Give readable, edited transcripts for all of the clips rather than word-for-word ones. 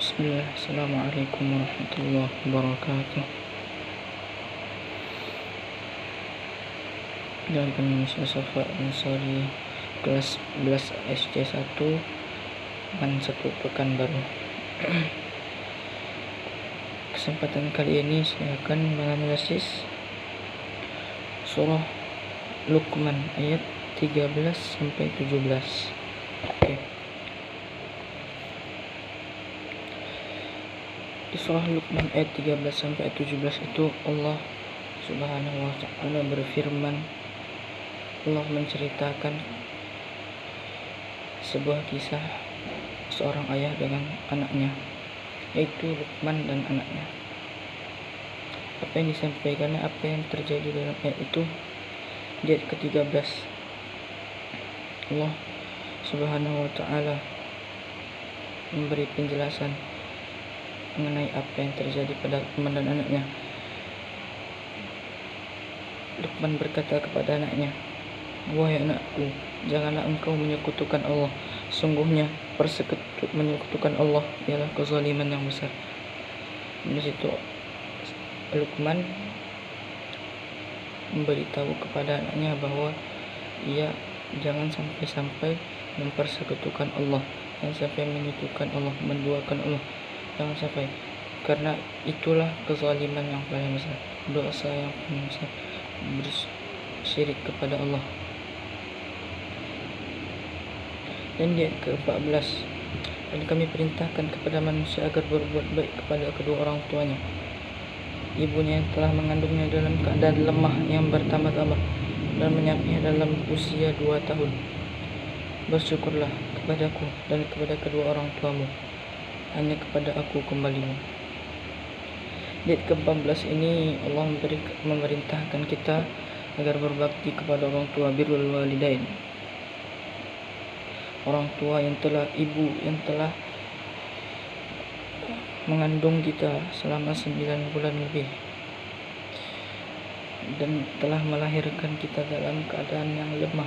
Bismillah, Assalamualaikum warahmatullahi wabarakatuh. Dari Indonesia Safa Ansari, kelas 11 SC1, Man 1 Pekanbaru. Kesempatan kali ini saya akan menganalisis surah Luqman ayat 13 sampai 17. Oke. Di surah Luqman ayat 13 sampai 17 itu Allah Subhanahu wa ta'ala berfirman, Allah menceritakan sebuah kisah seorang ayah dengan anaknya, yaitu Luqman dan anaknya. Apa yang disampaikannya, apa yang terjadi dalam ayat itu? Di ayat ke-13 Allah Subhanahu wa ta'ala memberi penjelasan mengenai apa yang terjadi pada Luqman dan anaknya. Luqman berkata kepada anaknya, "Wahai anakku, janganlah engkau menyekutukan Allah. Sungguhnya menyekutukan Allah ialah kezaliman yang besar." Di situ Luqman memberitahu kepada anaknya bahwa ia jangan sampai mempersekutukan Allah, jangan sampai menyekutukan Allah, menduakan Allah, jangan sampai, karena itulah kezaliman yang paling besar, dosa yang paling besar, bersyirik kepada Allah. Dan di ayat ke-14, dan kami perintahkan kepada manusia agar berbuat baik kepada kedua orang tuanya. Ibunya yang telah mengandungnya dalam keadaan lemah yang bertambah-tambah dan menyapinya dalam usia 2 tahun. Bersyukurlah kepadaku dan kepada kedua orang tuamu, hanya kepada aku kembalimu. Di ayat ke-14 ini Allah memerintahkan kita agar berbakti kepada orang tua, birrul walidain. Orang tua yang telah, ibu yang telah mengandung kita selama 9 bulan lebih dan telah melahirkan kita dalam keadaan yang lemah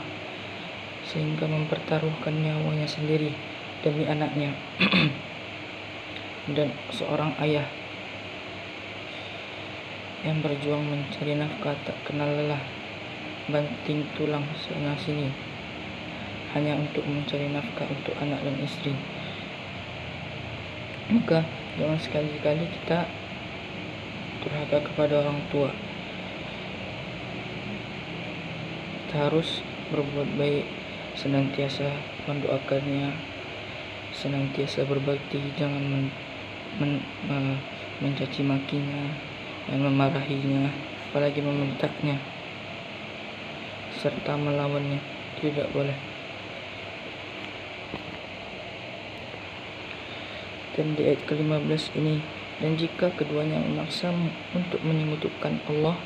sehingga mempertaruhkan nyawanya sendiri demi anaknya. Dan seorang ayah yang berjuang mencari nafkah tak kenal lelah, banting tulang sana sini hanya untuk mencari nafkah untuk anak dan istri. Maka jangan sekali-kali kita durhaka kepada orang tua. Kita harus berbuat baik, senantiasa mendoakannya, senantiasa berbakti, jangan mencaci makinya dan memarahinya, apalagi membentaknya serta melawannya. Tidak boleh. Dan di ayat ke-15 ini, dan jika keduanya memaksamu untuk menyekutukan Allah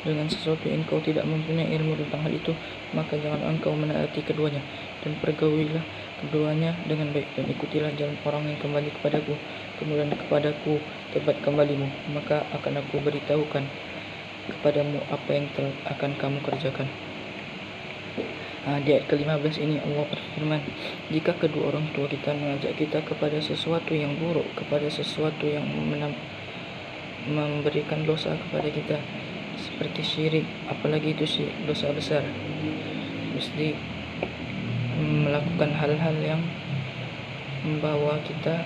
dengan sesuatu yang engkau tidak mempunyai ilmu tentang hal itu, maka jangan engkau menaati keduanya, dan pergaulilah keduanya dengan baik, dan ikutilah jalan orang yang kembali kepadaku, kemudian kepadaku tempat kembalimu, maka akan aku beritahukan kepadamu apa yang akan kamu kerjakan. Di ayat ke-15 ini Allah berfirman, jika kedua orang tua kita mengajak kita kepada sesuatu yang buruk, kepada sesuatu yang memberikan dosa kepada kita, seperti syirik, apalagi itu syirik, dosa besar, mesti melakukan hal-hal yang membawa kita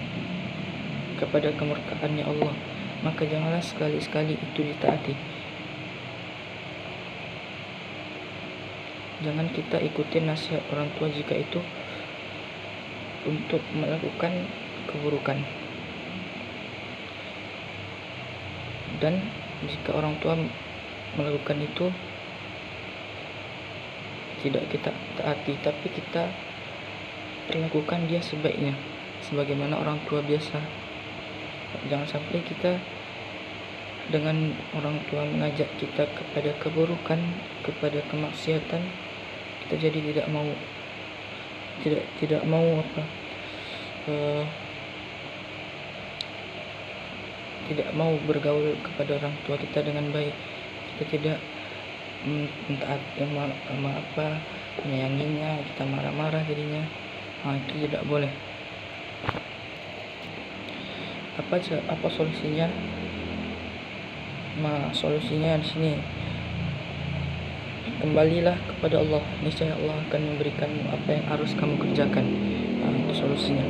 kepada kemurkaannya Allah, maka janganlah sekali-sekali itu ditaati. Jangan kita ikutin nasihat orang tua jika itu untuk melakukan keburukan. Dan jika orang tua melakukan itu tidak kita taati, tapi kita perlakukan dia sebaiknya, sebagaimana orang tua biasa. Jangan sampai kita dengan orang tua mengajak kita kepada keburukan, kepada kemaksiatan, kita jadi tidak mau bergaul kepada orang tua kita dengan baik. Kita tidak menyayanginya, kita marah-marah jadinya. Itu tidak boleh. Apa solusinya? Solusinya di sini, kembalilah kepada Allah, niscaya Allah akan memberikanmu apa yang harus kamu kerjakan. Itu solusinya.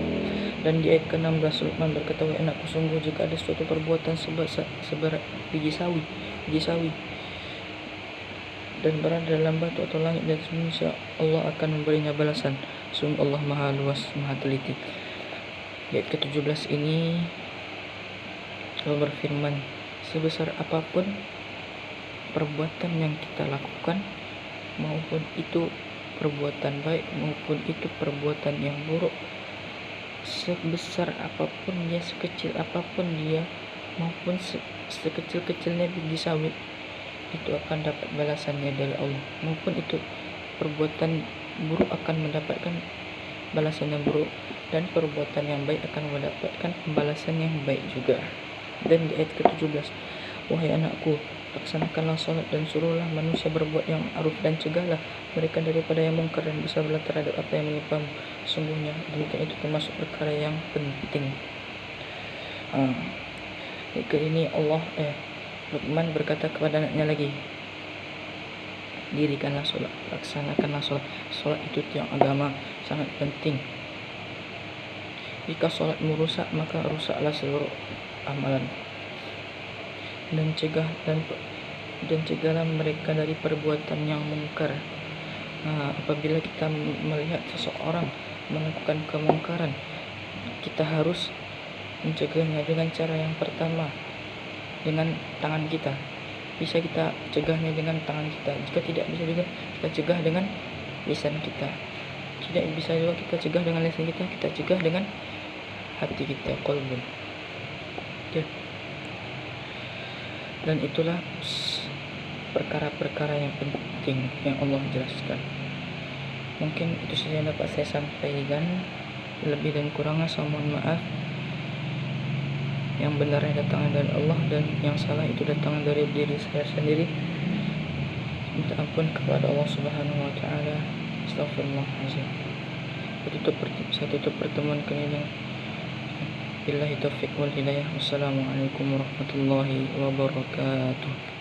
Dan di ayat ke-16 Luqman berkata, "Wahai anakku, sungguh jika ada suatu perbuatan seberat biji sawi dan berada dalam batu atau langit dan semisal, Allah akan memberinya balasan. Sungguh Allah Maha Luas, Maha Teliti." Di ayat ke-17 ini Allah berfirman, sebesar apapun perbuatan yang kita lakukan, maupun itu perbuatan baik maupun itu perbuatan yang buruk, sebesar apapun dia, sekecil apapun dia, maupun sekecil-kecilnya biji sawi, itu akan dapat balasannya dari Allah. Maupun itu perbuatan buruk akan mendapatkan balasan yang buruk, dan perbuatan yang baik akan mendapatkan pembalasan yang baik juga. Dan di ayat ke-17, "Wahai anakku, laksanakanlah salat dan suruhlah manusia berbuat yang ma'ruf dan cegahlah mereka daripada yang mungkar, dan bersabarlah terhadap apa yang menimpamu. Sungguhnya demikian itu termasuk perkara yang penting." Ini Luqman berkata kepada anaknya lagi, dirikanlah sholat, laksanakanlah sholat. Sholat itu tiang agama, sangat penting. Jika sholatmu rusak, maka rusaklah seluruh amalan. Dan cegahlah mereka dari perbuatan yang mungkar. Apabila kita melihat seseorang melakukan kemungkaran, kita harus mencegahnya dengan cara yang pertama, dengan tangan kita. Bisa kita cegahnya dengan tangan kita. Jika tidak bisa juga, kita cegah dengan lisan kita. Tidak bisa juga kita cegah dengan lisan kita, kita cegah dengan hati kita, qalbun. Dan itulah perkara-perkara yang penting yang Allah jelaskan. Mungkin itu saja yang dapat saya sampaikan. Lebih dan kurangnya saya mohon maaf. Yang benarnya datangnya dari Allah, dan yang salah itu datang dari diri saya sendiri. Minta ampun kepada Allah Subhanahu wa taala. Astagfirullahaladzim. Saya tutup pertemuan kali ini. Billahi taufiq wal hidayah. Wassalamualaikum warahmatullahi wabarakatuh.